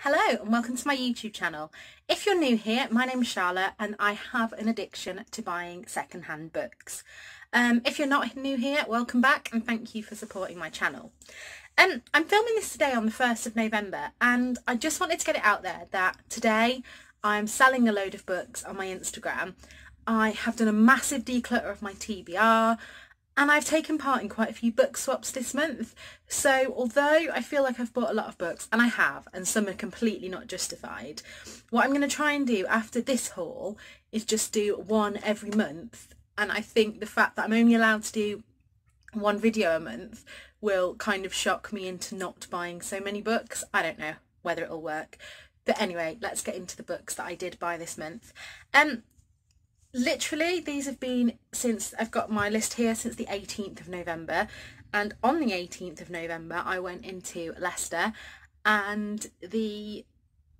Hello and welcome to my YouTube channel. If you're new here, my name is Charlotte and I have an addiction to buying second-hand books. If you're not new here, welcome back and thank you for supporting my channel. I'm filming this today on the 1st of November and I just wanted to get it out there that today I'm selling a load of books on my Instagram. I have done a massive declutter of my TBR and I've taken part in quite a few book swaps this month. So although I feel like I've bought a lot of books, and I have, and some are completely not justified, what I'm going to try and do after this haul is just do one every month. And I think the fact that I'm only allowed to do one video a month will kind of shock me into not buying so many books. I don't know whether it'll work. But anyway, let's get into the books that I did buy this month. Literally, these have been since I've got my list here since the 18th of November, and on the 18th of November I went into Leicester and the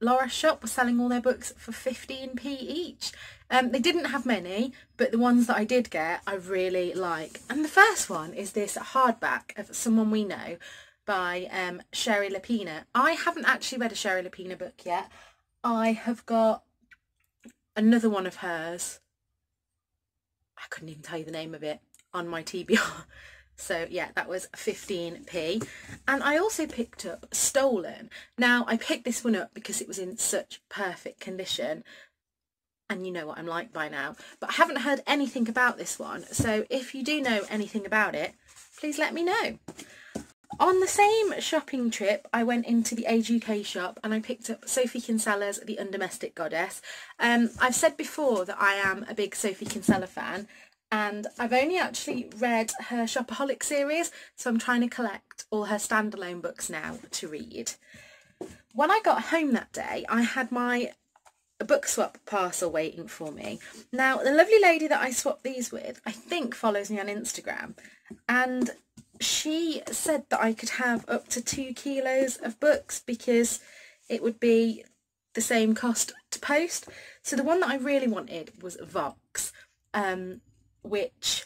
Laura shop was selling all their books for 15p each. They didn't have many, but the ones that I did get I really like. And the first one is this hardback of Someone We Know by Shari Lapena. I haven't actually read a Shari Lapena book yet. I have got another one of hers. I couldn't even tell you the name of it on my TBR. So yeah, that was 15p. And I also picked up Stolen. Now I picked this one up because it was in such perfect condition. And you know what I'm like by now. But I haven't heard anything about this one. So if you do know anything about it, please let me know. On the same shopping trip, I went into the Age UK shop and I picked up Sophie Kinsella's The Undomestic Goddess. I've said before that I am a big Sophie Kinsella fan and I've only actually read her Shopaholic series, so I'm trying to collect all her standalone books now to read. When I got home that day, I had my book swap parcel waiting for me. Now, the lovely lady that I swapped these with, I think follows me on Instagram, and she said that I could have up to 2 kilos of books because it would be the same cost to post. So the one that I really wanted was Vox, which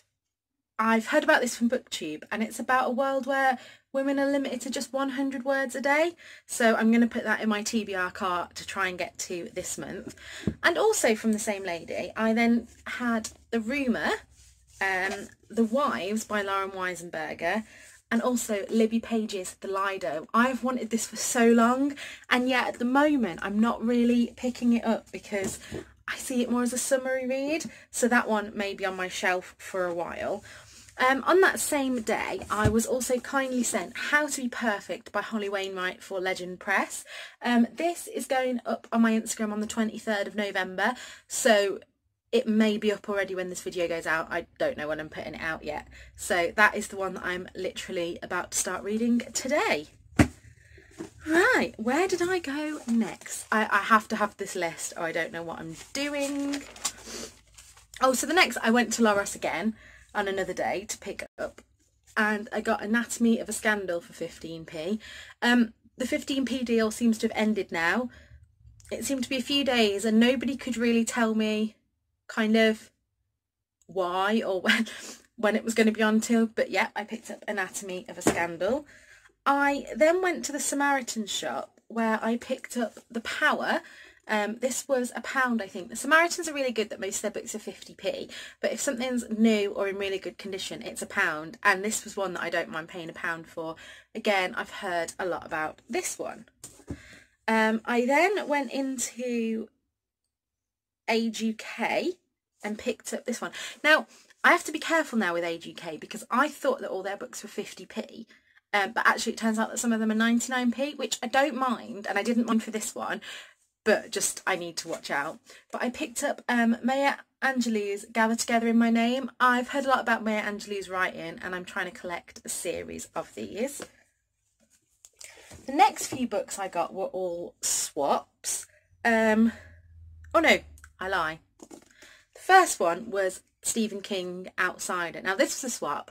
I've heard about this from BookTube, and it's about a world where women are limited to just 100 words a day. So I'm going to put that in my TBR cart to try and get to this month. And also from the same lady, I then had The Rumour, The Wives by Lauren Weisenberger, and also Libby Page's The Lido. I've wanted this for so long, and yet at the moment I'm not really picking it up because I see it more as a summary read, so that one may be on my shelf for a while. On that same day, I was also kindly sent How to Be Perfect by Holly Wainwright for Legend Press. This is going up on my Instagram on the 23rd of November, so it may be up already when this video goes out. I don't know when I'm putting it out yet. So that is the one that I'm literally about to start reading today. Right, where did I go next? I have to have this list or I don't know what I'm doing. Oh, so the next I went to Loras again on another day to pick up, and I got Anatomy of a Scandal for 15p. The 15p deal seems to have ended now. It seemed to be a few days and nobody could really tell me kind of why or when it was going to be on till, but yeah, I picked up Anatomy of a Scandal. I then went to the Samaritan shop where I picked up The Power. This was £1, I think. The Samaritans are really good that most of their books are 50p, but if something's new or in really good condition, it's £1, and this was one that I don't mind paying £1 for. Again, I've heard a lot about this one. I then went into Age UK and picked up this one. Now, I have to be careful now with Age UK because I thought that all their books were 50p, but actually it turns out that some of them are 99p, which I don't mind, and I didn't mind for this one, but just I need to watch out. But I picked up Maya Angelou's Gather Together in My Name. I've heard a lot about Maya Angelou's writing and I'm trying to collect a series of these. The next few books I got were all swaps. Oh no, I lie. The first one was Stephen King Outsider. Now this was a swap.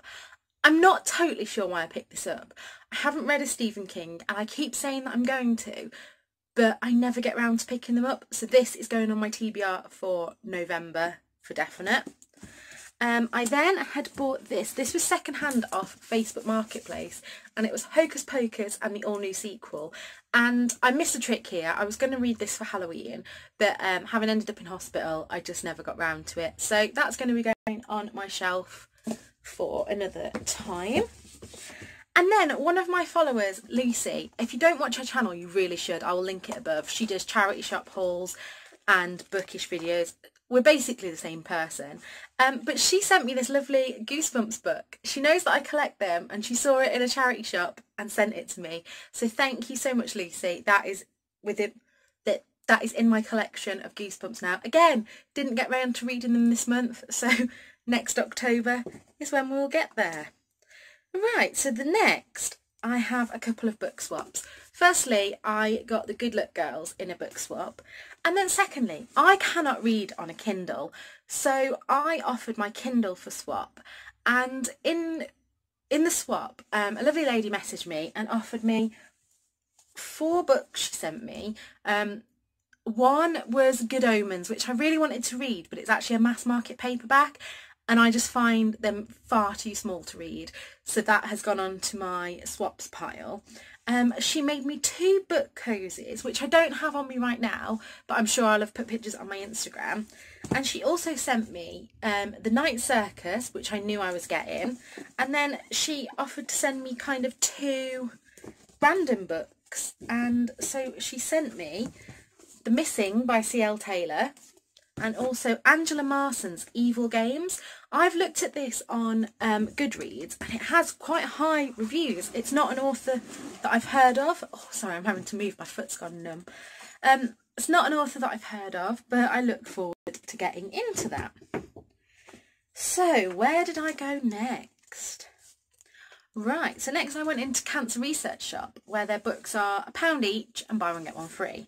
I'm not totally sure why I picked this up. I haven't read a Stephen King and I keep saying that I'm going to, but I never get round to picking them up. So this is going on my TBR for November for definite. I then had bought this. This was secondhand off Facebook Marketplace, and it was Hocus Pocus and the all-new sequel. And I missed a trick here. I was going to read this for Halloween, but having ended up in hospital, I just never got round to it. So that's going to be going on my shelf for another time. And then one of my followers, Lucy, if you don't watch her channel, you really should. I will link it above. She does charity shop hauls and bookish videos. We're basically the same person. But she sent me this lovely Goosebumps book. She knows that I collect them, and she saw it in a charity shop and sent it to me. So thank you so much, Lucy. That is that is in my collection of Goosebumps now. Again, didn't get round to reading them this month, so next October is when we'll get there. Right, so the next, I have a couple of book swaps. Firstly, I got The Good Luck Girls in a book swap. And then secondly, I cannot read on a Kindle. So I offered my Kindle for swap. And in the swap, a lovely lady messaged me and offered me 4 books she sent me. One was Good Omens, which I really wanted to read, but it's actually a mass market paperback. And I just find them far too small to read. So that has gone on to my swaps pile. She made me 2 book cozies, which I don't have on me right now, but I'm sure I'll have put pictures on my Instagram. And she also sent me The Night Circus, which I knew I was getting. And then she offered to send me kind of 2 random books. And so she sent me The Missing by C.L. Taylor, and also Angela Marson's Evil Games. I've looked at this on Goodreads, and it has quite high reviews. It's not an author that I've heard of. Oh, sorry, I'm having to move. My foot's gone numb. It's not an author that I've heard of, but I look forward to getting into that. So, where did I go next? Right, so next I went into Cancer Research Shop, where their books are £1 each and buy one get one free.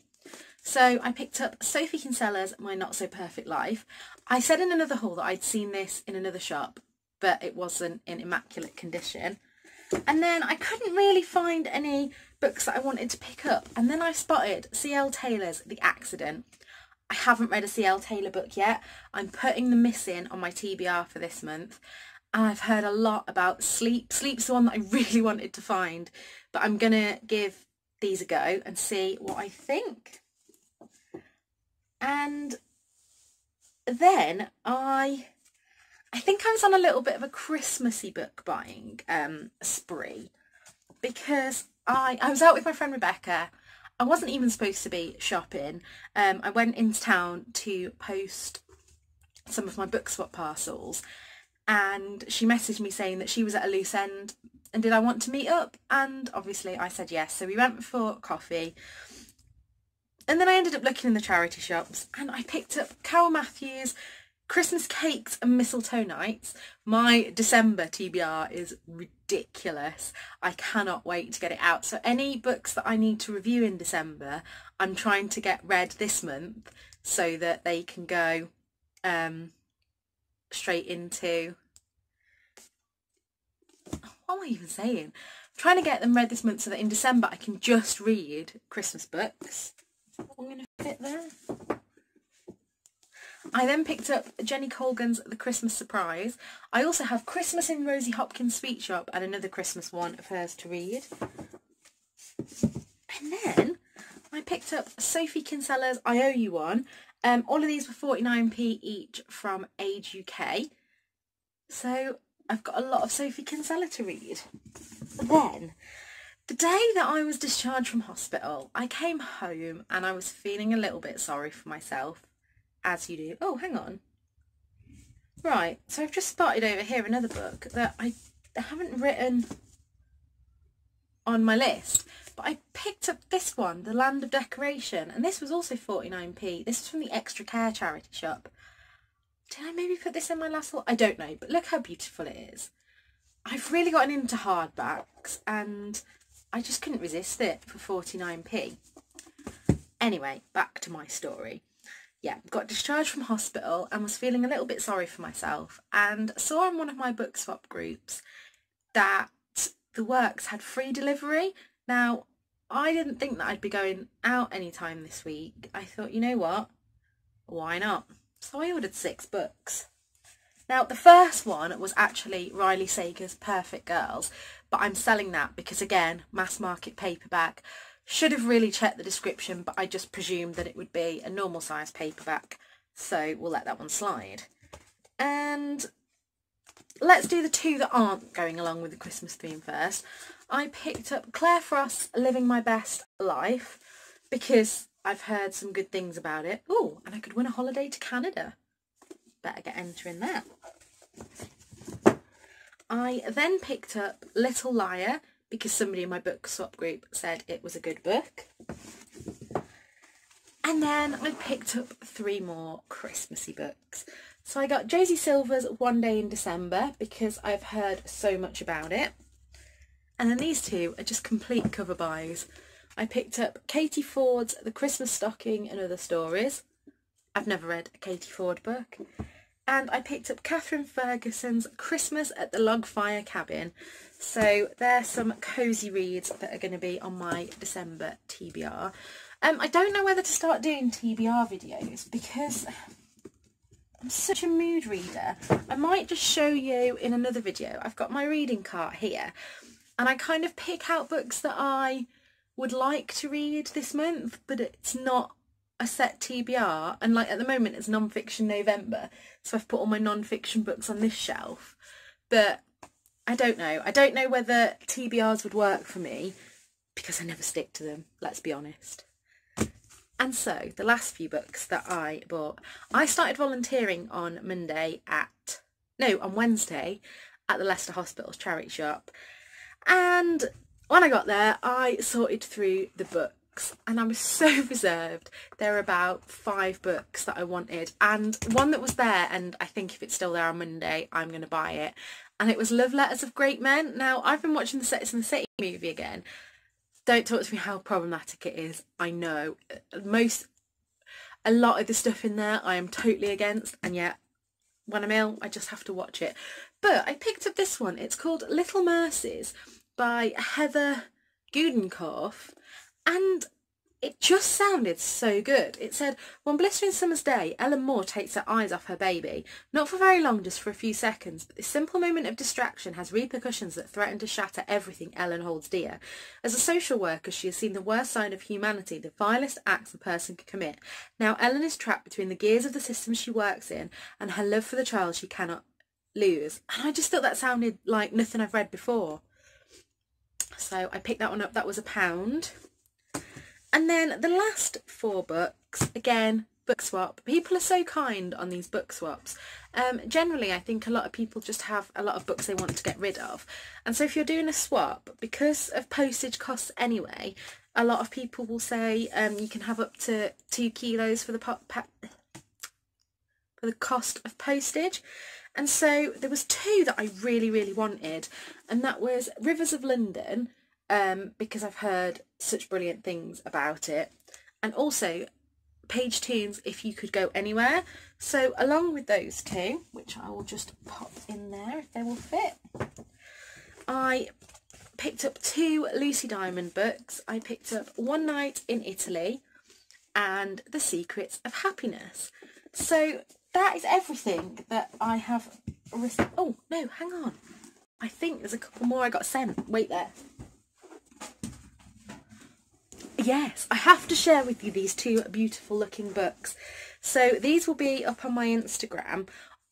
So I picked up Sophie Kinsella's My Not So Perfect Life. I said in another haul that I'd seen this in another shop, but it wasn't in immaculate condition. And then I couldn't really find any books that I wanted to pick up. And then I spotted C.L. Taylor's The Accident. I haven't read a C.L. Taylor book yet. I'm putting The Missing on my TBR for this month. And I've heard a lot about Sleep. Sleep's the one that I really wanted to find. But I'm going to give these a go and see what I think. And then I think I was on a little bit of a Christmassy book buying spree, because I was out with my friend Rebecca. I wasn't even supposed to be shopping. I went into town to post some of my book swap parcels, and she messaged me saying that she was at a loose end and did I want to meet up, and obviously I said yes. So we went for coffee. And then I ended up looking in the charity shops, and I picked up Carol Matthews' Christmas Cakes and Mistletoe Nights. My December TBR is ridiculous. I cannot wait to get it out. So any books that I need to review in December, I'm trying to get read this month so that they can go straight into... What am I even saying? I'm trying to get them read this month so that in December I can just read Christmas books. I'm going to fit there. I then picked up Jenny Colgan's The Christmas Surprise. I also have Christmas in Rosie Hopkins' Sweet Shop and another Christmas one of hers to read. And then I picked up Sophie Kinsella's I Owe You one. All of these were 49p each from Age UK. So I've got a lot of Sophie Kinsella to read. Then, the day that I was discharged from hospital, I came home and I was feeling a little bit sorry for myself, as you do. Oh, hang on. Right, so I've just spotted over here another book that I haven't written on my list, but I picked up this one, The Land of Decoration, and this was also 49p. This is from the Extra Care charity shop. Did I maybe put this in my last haul? I don't know, but look how beautiful it is. I've really gotten into hardbacks, and I just couldn't resist it for 49p. Anyway, back to my story. Yeah, got discharged from hospital and was feeling a little bit sorry for myself, and saw in one of my book swap groups that The Works had free delivery. Now, I didn't think that I'd be going out anytime this week. I thought, you know what? Why not? So I ordered 6 books. Now, the first one was actually Riley Sager's Perfect Girls, but I'm selling that because, again, mass market paperback. Should have really checked the description, but I just presumed that it would be a normal size paperback, so we'll let that one slide. And let's do the two that aren't going along with the Christmas theme first. I picked up Claire Frost's Living My Best Life because I've heard some good things about it. Oh, and I could win a holiday to Canada. Better get entering that. I then picked up Little Liar because somebody in my book swap group said it was a good book. And then I picked up 3 more Christmassy books. So I got Josie Silver's One Day in December because I've heard so much about it. And then these two are just complete cover buys. I picked up Katie Ford's The Christmas Stocking and Other Stories. I've never read a Katie Ford book. And I picked up Catherine Ferguson's Christmas at the Log Fire Cabin. So there's some cosy reads that are going to be on my December TBR. I don't know whether to start doing TBR videos because I'm such a mood reader. I might just show you in another video. I've got my reading cart here and I kind of pick out books that I would like to read this month, but it's not a set TBR, and like at the moment it's non-fiction November, so I've put all my non-fiction books on this shelf. But I don't know whether TBRs would work for me because I never stick to them, let's be honest. And so the last few books that I bought, I started volunteering on Wednesday at the Leicester Hospital's charity shop, and when I got there I sorted through the books and I was so reserved. There were about 5 books that I wanted, and one that was there, and I think if it's still there on Monday I'm going to buy it, and it was Love Letters of Great Men. Now I've been watching the Sex and the City movie again. Don't talk to me how problematic it is. I know a lot of the stuff in there I am totally against, and yet when I'm ill I just have to watch it. But I picked up this one. It's called Little Mercies by Heather Gudenkauf, and it just sounded so good. It said, one blistering summer's day, Ellen Moore takes her eyes off her baby. Not for very long, just for a few seconds, but this simple moment of distraction has repercussions that threaten to shatter everything Ellen holds dear. As a social worker, she has seen the worst side of humanity, the vilest acts a person could commit. Now Ellen is trapped between the gears of the system she works in and her love for the child she cannot lose. And I just thought that sounded like nothing I've read before. So I picked that one up. That was £1. And then the last 4 books, again, book swap. People are so kind on these book swaps. Generally, I think a lot of people just have a lot of books they want to get rid of. And so if you're doing a swap, because of postage costs anyway, a lot of people will say you can have up to 2 kilos for the cost of postage. And so there was 2 that I really, really wanted, and that was Rivers of London, because I've heard such brilliant things about it, and also Page Tunes, If You Could Go Anywhere. So along with those 2, which I will just pop in there if they will fit, I picked up 2 Lucy Diamond books. I picked up One Night in Italy and The Secrets of Happiness. So that is everything that I have received. Oh no, hang on, I think there's a couple more I got sent. Wait there. Yes, I have to share with you these 2 beautiful looking books. So these will be up on my Instagram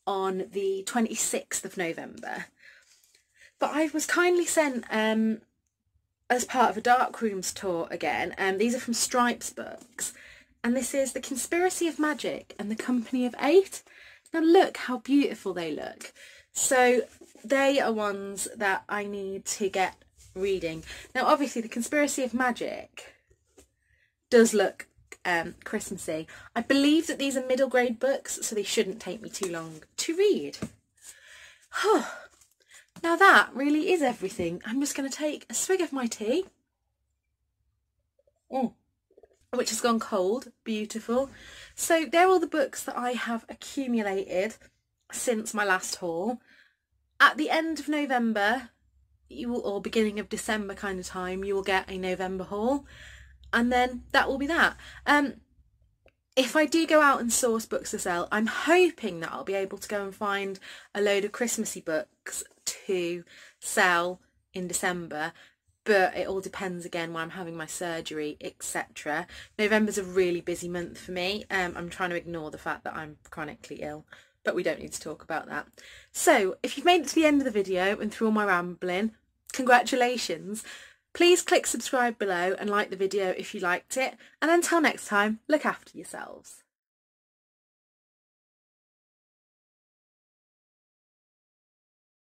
on the 26th of November. But I was kindly sent as part of a Dark Rooms tour again. These are from Stripes Books. And this is The Conspiracy of Magic and the Company of 8. Now look how beautiful they look. So they are ones that I need to get reading. Now obviously The Conspiracy of Magic does look Christmassy. I believe that these are middle grade books, so they shouldn't take me too long to read. Now that really is everything. I'm just going to take a swig of my tea, which has gone cold. Beautiful. So they're all the books that I have accumulated since my last haul. At the end of November, or beginning of December kind of time, you will get a November haul. And then that will be that. if I do go out and source books to sell, I'm hoping that I'll be able to go and find a load of Christmassy books to sell in December, but it all depends again when I'm having my surgery, etc. November's a really busy month for me. I'm trying to ignore the fact that I'm chronically ill, but we don't need to talk about that. So if you've made it to the end of the video and through all my rambling, congratulations. Please click subscribe below and like the video if you liked it, and until next time, look after yourselves.